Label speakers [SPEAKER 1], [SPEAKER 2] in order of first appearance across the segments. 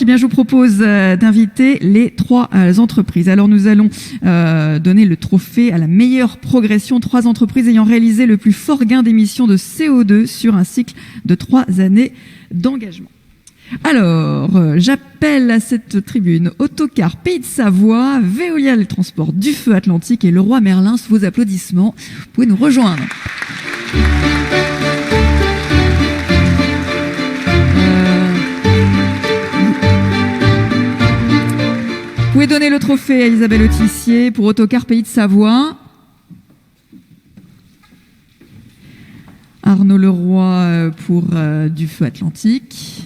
[SPEAKER 1] donc, je vous propose d'inviter les 3 entreprises. Alors, nous allons donner le trophée à la meilleure progression. 3 entreprises ayant réalisé le plus fort gain d'émissions de CO2 sur un cycle de 3 années d'engagement. Alors, j'appelle à cette tribune Autocar Pays de Savoie, Veolia les Transports du Feu Atlantique et Leroy Merlin. Sous vos applaudissements, vous pouvez nous rejoindre. Vous pouvez donner le trophée à Isabelle Autissier pour Autocar Pays de Savoie. Arnaud Leroy pour du Feu Atlantique.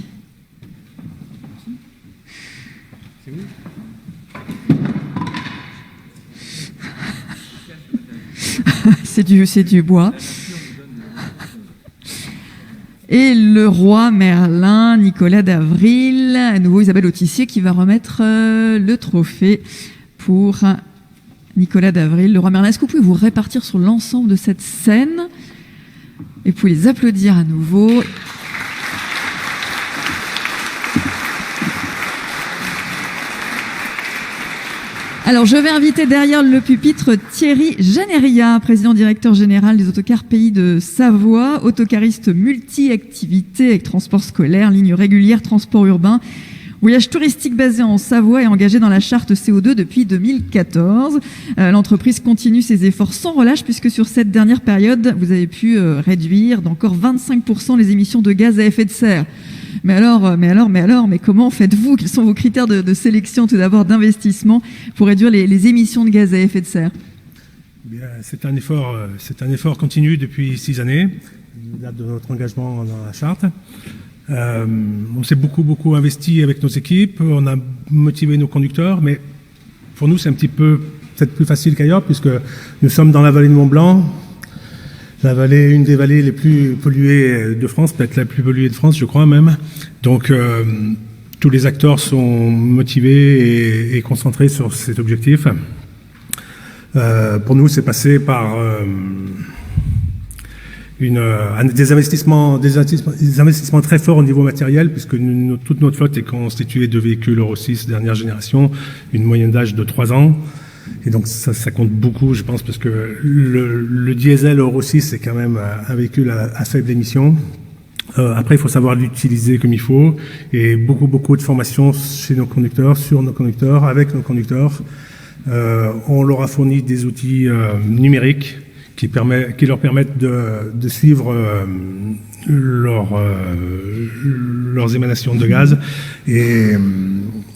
[SPEAKER 1] C'est du bois. Et Leroy Merlin, Nicolas d'Avril, à nouveau Isabelle Autissier qui va remettre le trophée pour Nicolas d'Avril. Leroy Merlin, est-ce que vous pouvez vous répartir sur l'ensemble de cette scène et vous pouvez les applaudir à nouveau. Alors, je vais inviter derrière le pupitre Thierry Janeria, président-directeur général des Autocars Pays de Savoie, autocariste multi-activité avec transport scolaire, ligne régulière, transport urbain, voyage touristique basé en Savoie et engagé dans la charte CO2 depuis 2014. L'entreprise continue ses efforts sans relâche puisque sur cette dernière période, vous avez pu réduire d'encore 25% les émissions de gaz à effet de serre. Mais comment faites-vous? Quels sont vos critères de sélection, tout d'abord d'investissement, pour réduire les émissions de gaz à effet de serre?
[SPEAKER 2] Bien, c'est un effort continu depuis 6 années, date de notre engagement dans la charte. On s'est beaucoup investi avec nos équipes, on a motivé nos conducteurs, mais pour nous c'est un petit peu peut-être plus facile qu'ailleurs puisque nous sommes dans la vallée de Mont-Blanc. La vallée, une des vallées les plus polluées de France, peut-être la plus polluée de France, je crois même. Donc, tous les acteurs sont motivés et concentrés sur cet objectif. Pour nous, c'est passé par des investissements très forts au niveau matériel, puisque toute notre flotte est constituée de véhicules Euro 6 dernière génération, une moyenne d'âge de 3 ans. Et donc ça compte beaucoup, je pense, parce que le diesel Euro 6, c'est quand même un véhicule à faible émission. Après, il faut savoir l'utiliser comme il faut, et beaucoup de formation chez nos conducteurs, sur nos conducteurs, avec nos conducteurs. On leur a fourni des outils numériques qui leur permettent de suivre leurs émanations de gaz et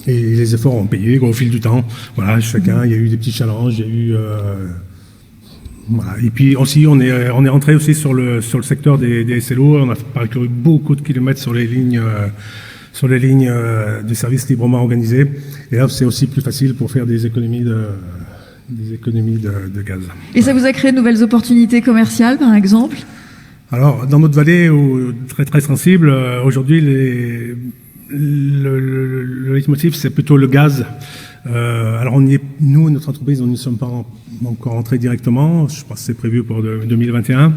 [SPEAKER 2] les efforts ont payé au fil du temps. Voilà, chacun, il y a eu des petits challenges, il y a eu voilà. Et puis aussi, on est rentré aussi sur le secteur des SLO. On a parcouru beaucoup de kilomètres sur les lignes de services librement organisés. Et là, c'est aussi plus facile pour faire des économies de gaz.
[SPEAKER 1] Et ça vous a créé de nouvelles opportunités commerciales, par exemple?
[SPEAKER 2] Alors, dans notre vallée, très sensible, aujourd'hui, le leitmotiv, c'est plutôt le gaz. Alors, nous, notre entreprise, nous ne sommes pas encore entrés directement. Je pense que c'est prévu pour 2021.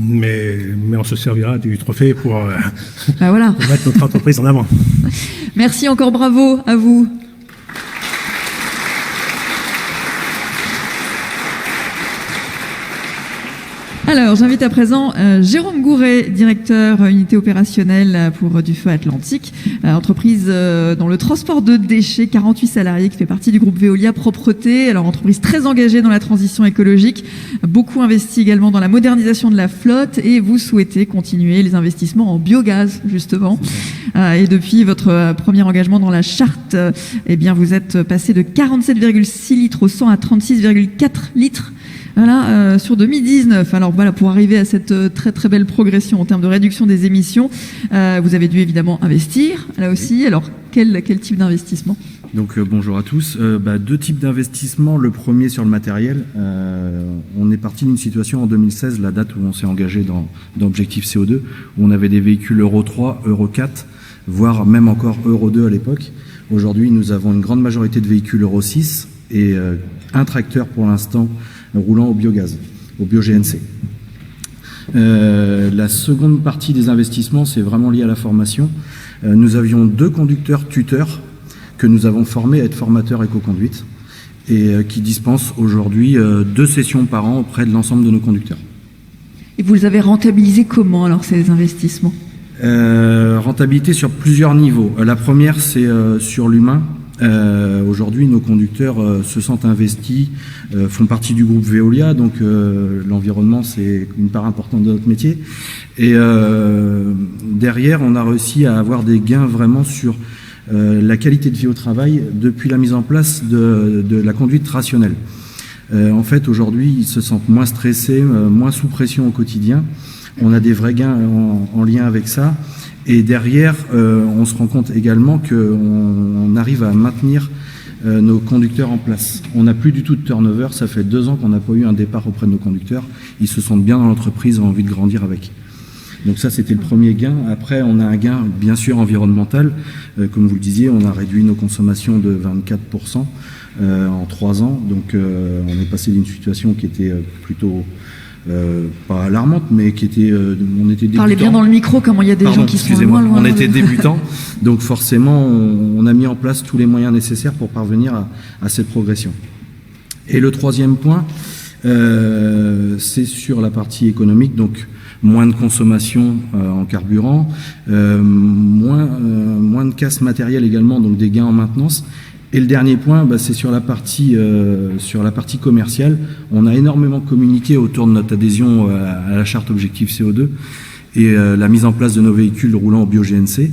[SPEAKER 2] Mais on se servira du trophée pour mettre notre entreprise en avant.
[SPEAKER 1] Merci encore, bravo à vous. Alors, j'invite à présent Jérôme Gouret, directeur unité opérationnelle pour du Feu Atlantique, entreprise dans le transport de déchets, 48 salariés qui fait partie du groupe Veolia Propreté. Alors, entreprise très engagée dans la transition écologique, beaucoup investi également dans la modernisation de la flotte et vous souhaitez continuer les investissements en biogaz, justement. Et depuis votre premier engagement dans la charte, eh bien, vous êtes passé de 47,6 litres au 100 à 36,4 litres. Voilà, sur 2019. Alors voilà, pour arriver à cette très belle progression en termes de réduction des émissions, vous avez dû évidemment investir là aussi. Alors quel type d'investissement?
[SPEAKER 3] Donc bonjour à tous. 2 types d'investissements. Le premier sur le matériel. On est parti d'une situation en 2016, la date où on s'est engagé dans Objectif CO2, où on avait des véhicules Euro 3, Euro 4, voire même encore Euro 2 à l'époque. Aujourd'hui, nous avons une grande majorité de véhicules Euro 6 et un tracteur pour l'instant roulant au biogaz, au bio-GNC. La seconde partie des investissements, c'est vraiment lié à la formation. Nous avions 2 conducteurs tuteurs que nous avons formés à être formateurs éco-conduite et qui dispensent aujourd'hui 2 sessions par an auprès de l'ensemble de nos conducteurs.
[SPEAKER 1] Et vous les avez rentabilisés comment alors ces investissements?
[SPEAKER 3] Rentabilité sur plusieurs niveaux. La première, c'est sur l'humain. Aujourd'hui, nos conducteurs se sentent investis, font partie du groupe Veolia, donc l'environnement, c'est une part importante de notre métier. Et derrière, on a réussi à avoir des gains vraiment sur la qualité de vie au travail depuis la mise en place de la conduite rationnelle. En fait, aujourd'hui, ils se sentent moins stressés, moins sous pression au quotidien. On a des vrais gains en lien avec ça. Et derrière, on se rend compte également qu'on arrive à maintenir nos conducteurs en place. On n'a plus du tout de turnover. Ça fait 2 ans qu'on n'a pas eu un départ auprès de nos conducteurs. Ils se sentent bien dans l'entreprise, ont envie de grandir avec. Donc ça, c'était le premier gain. Après, on a un gain, bien sûr, environnemental. Comme vous le disiez, on a réduit nos consommations de 24% en 3 ans. Donc on est passé d'une situation qui était plutôt... pas alarmante, mais qui était, on était débutants.
[SPEAKER 1] Parlez bien dans le micro, comment il y a des gens qui sont loin.
[SPEAKER 3] On était débutants, donc forcément, on a mis en place tous les moyens nécessaires pour parvenir à cette progression. Et le troisième point, c'est sur la partie économique, donc moins de consommation en carburant, moins de casse matérielle également, donc des gains en maintenance. Et le dernier point, c'est sur la partie commerciale. On a énormément communiqué autour de notre adhésion à la charte Objectif CO2 et la mise en place de nos véhicules roulant au bio-GNC.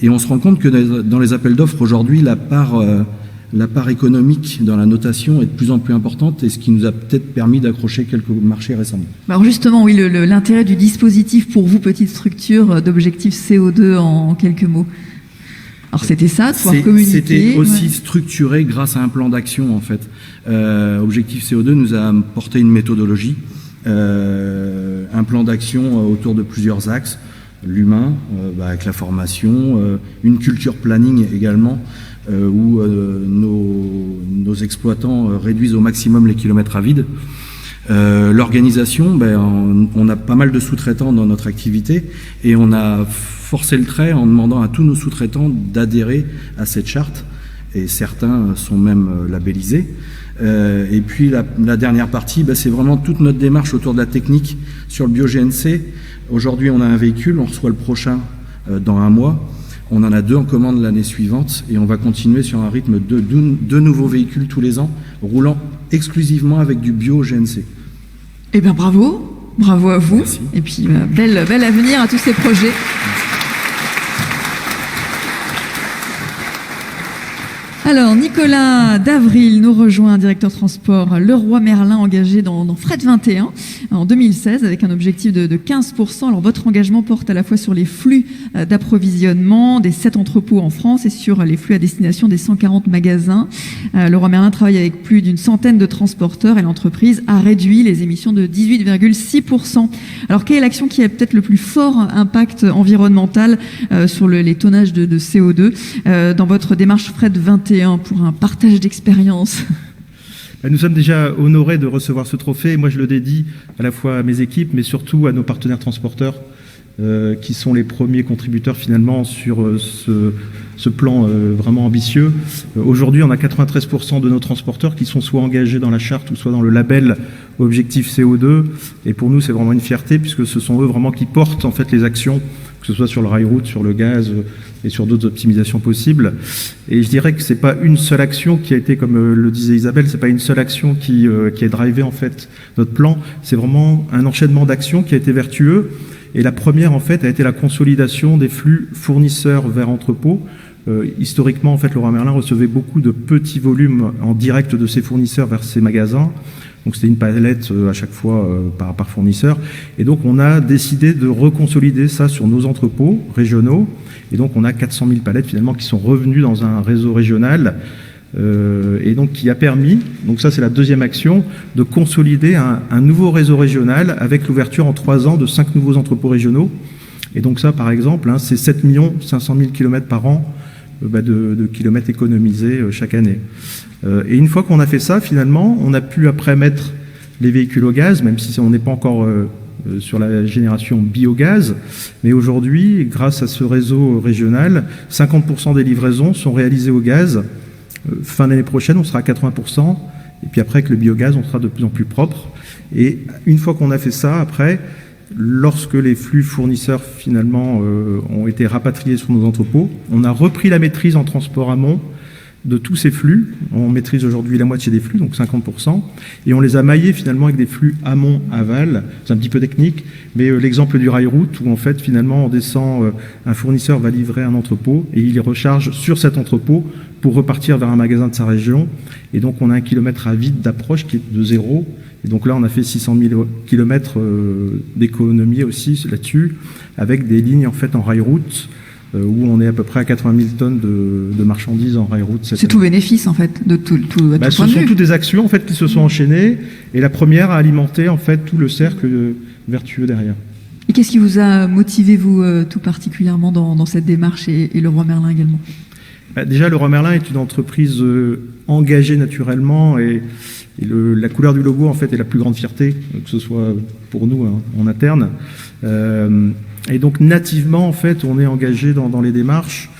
[SPEAKER 3] Et on se rend compte que dans les appels d'offres aujourd'hui, la part économique dans la notation est de plus en plus importante et ce qui nous a peut-être permis d'accrocher quelques marchés récemment.
[SPEAKER 1] Alors justement, oui, l'intérêt du dispositif pour vous, petite structure d'Objectif CO2 en quelques mots. Alors c'était ça, pouvoir communiquer.
[SPEAKER 3] C'était aussi structuré grâce à un plan d'action en fait. Objectif CO2 nous a porté une méthodologie, un plan d'action autour de plusieurs axes. L'humain, avec la formation, une culture planning également, où nos exploitants réduisent au maximum les kilomètres à vide. L'organisation, on a pas mal de sous-traitants dans notre activité et on a forcé le trait en demandant à tous nos sous-traitants d'adhérer à cette charte et certains sont même labellisés. Et puis la dernière partie, c'est vraiment toute notre démarche autour de la technique sur le bio-GNC. Aujourd'hui, on a un véhicule, on reçoit le prochain dans 1 mois. On en a 2 en commande l'année suivante et on va continuer sur un rythme de 2 nouveaux véhicules tous les ans, roulant exclusivement avec du bio-GNC.
[SPEAKER 1] Eh bien, bravo à vous. Merci. Et puis, bel avenir à tous ces projets. Merci. Alors, Nicolas d'Avril nous rejoint, directeur transport Leroy Merlin, engagé dans Fret 21 en 2016 avec un objectif de 15%. Alors, votre engagement porte à la fois sur les flux d'approvisionnement des 7 entrepôts en France et sur les flux à destination des 140 magasins. Leroy Merlin travaille avec plus d'une centaine de transporteurs et l'entreprise a réduit les émissions de 18,6%. Alors, quelle est l'action qui a peut-être le plus fort impact environnemental sur les tonnages de CO2 dans votre démarche Fret 21 pour un partage d'expérience?
[SPEAKER 4] Nous sommes déjà honorés de recevoir ce trophée. Moi, je le dédie à la fois à mes équipes, mais surtout à nos partenaires transporteurs, qui sont les premiers contributeurs finalement sur ce plan vraiment ambitieux. Aujourd'hui, on a 93% de nos transporteurs qui sont soit engagés dans la charte ou soit dans le label Objectif CO2. Et pour nous, c'est vraiment une fierté puisque ce sont eux vraiment qui portent en fait les actions, que ce soit sur le rail-route, sur le gaz et sur d'autres optimisations possibles. Et je dirais que c'est pas une seule action qui a été, comme le disait Isabelle, c'est pas une seule action qui a drivé en fait notre plan. C'est vraiment un enchaînement d'actions qui a été vertueux. Et la première en fait a été la consolidation des flux fournisseurs vers entrepôts. Historiquement, en fait, Leroy Merlin recevait beaucoup de petits volumes en direct de ses fournisseurs vers ses magasins. Donc c'était une palette à chaque fois par fournisseur. Et donc on a décidé de reconsolider ça sur nos entrepôts régionaux. Et donc on a 400 000 palettes finalement qui sont revenues dans un réseau régional. Et donc qui a permis, donc ça c'est la deuxième action, de consolider un nouveau réseau régional avec l'ouverture en 3 ans de 5 nouveaux entrepôts régionaux. Et donc ça par exemple, c'est 7 500 000 km par an de kilomètres économisés chaque année. Et une fois qu'on a fait ça, finalement, on a pu après mettre les véhicules au gaz, même si on n'est pas encore sur la génération biogaz. Mais aujourd'hui, grâce à ce réseau régional, 50% des livraisons sont réalisées au gaz. Fin d'année prochaine, on sera à 80%. Et puis après, avec le biogaz, on sera de plus en plus propre. Et une fois qu'on a fait ça, après, lorsque les flux fournisseurs finalement ont été rapatriés sur nos entrepôts, on a repris la maîtrise en transport amont de tous ces flux. On maîtrise aujourd'hui la moitié des flux, donc 50%, et on les a maillés finalement avec des flux amont-aval. C'est un petit peu technique, mais l'exemple du rail route où en fait finalement on descend, un fournisseur va livrer un entrepôt et il les recharge sur cet entrepôt pour repartir vers un magasin de sa région. Et donc on a un kilomètre à vide d'approche qui est de 0. Et donc là on a fait 600 000 kilomètres d'économie aussi là-dessus, avec des lignes en fait en rail route, où on est à peu près à 80 000 tonnes de marchandises en rail route.
[SPEAKER 1] C'est tout bénéfice en fait de tout
[SPEAKER 4] ce sont toutes des actions en fait qui se sont enchaînées, et la première a alimenté en fait tout le cercle vertueux derrière.
[SPEAKER 1] Et qu'est-ce qui vous a motivé vous tout particulièrement dans cette démarche, et Leroy Merlin également?
[SPEAKER 4] Déjà, Leroy Merlin est une entreprise engagée naturellement, et la couleur du logo en fait est la plus grande fierté, que ce soit pour nous en interne. Et donc nativement en fait on est engagé dans les démarches.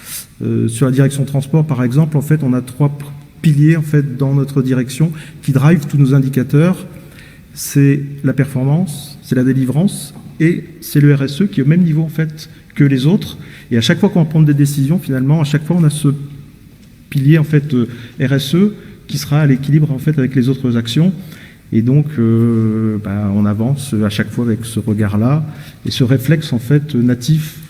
[SPEAKER 4] Sur la direction transport par exemple, en fait on a 3 piliers en fait dans notre direction qui drivent tous nos indicateurs. C'est la performance, c'est la délivrance et c'est le RSE qui est au même niveau en fait que les autres. Et à chaque fois qu'on va prendre des décisions, finalement à chaque fois on a ce pilier en fait RSE qui sera à l'équilibre en fait avec les autres actions. Et donc, on avance à chaque fois avec ce regard-là et ce réflexe en fait natif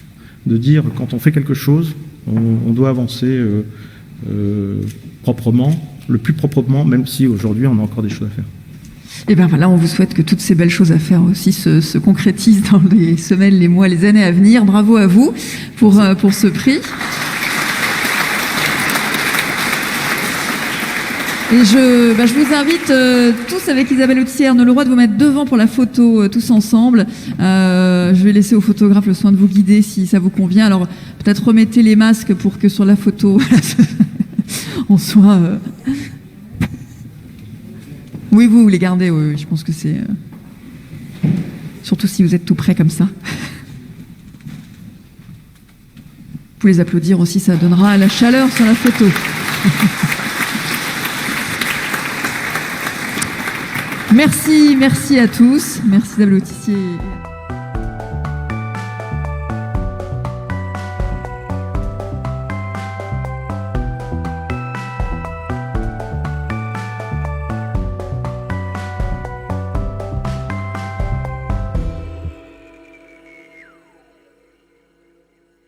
[SPEAKER 4] de dire quand on fait quelque chose, on doit avancer proprement, le plus proprement, même si aujourd'hui on a encore des choses à faire.
[SPEAKER 1] Et bien voilà, on vous souhaite que toutes ces belles choses à faire aussi se concrétisent dans les semaines, les mois, les années à venir. Bravo à vous pour ce prix. Et je vous invite tous avec Isabelle Autissier et Arnaud Leroy de vous mettre devant pour la photo tous ensemble. Je vais laisser au photographe le soin de vous guider si ça vous convient. Alors peut-être remettez les masques pour que sur la photo on soit... Oui, vous les gardez, oui, je pense que c'est... Surtout si vous êtes tout près comme ça. Vous pouvez les applaudir aussi, ça donnera la chaleur sur la photo. Merci à tous. Merci Isabelle Autissier.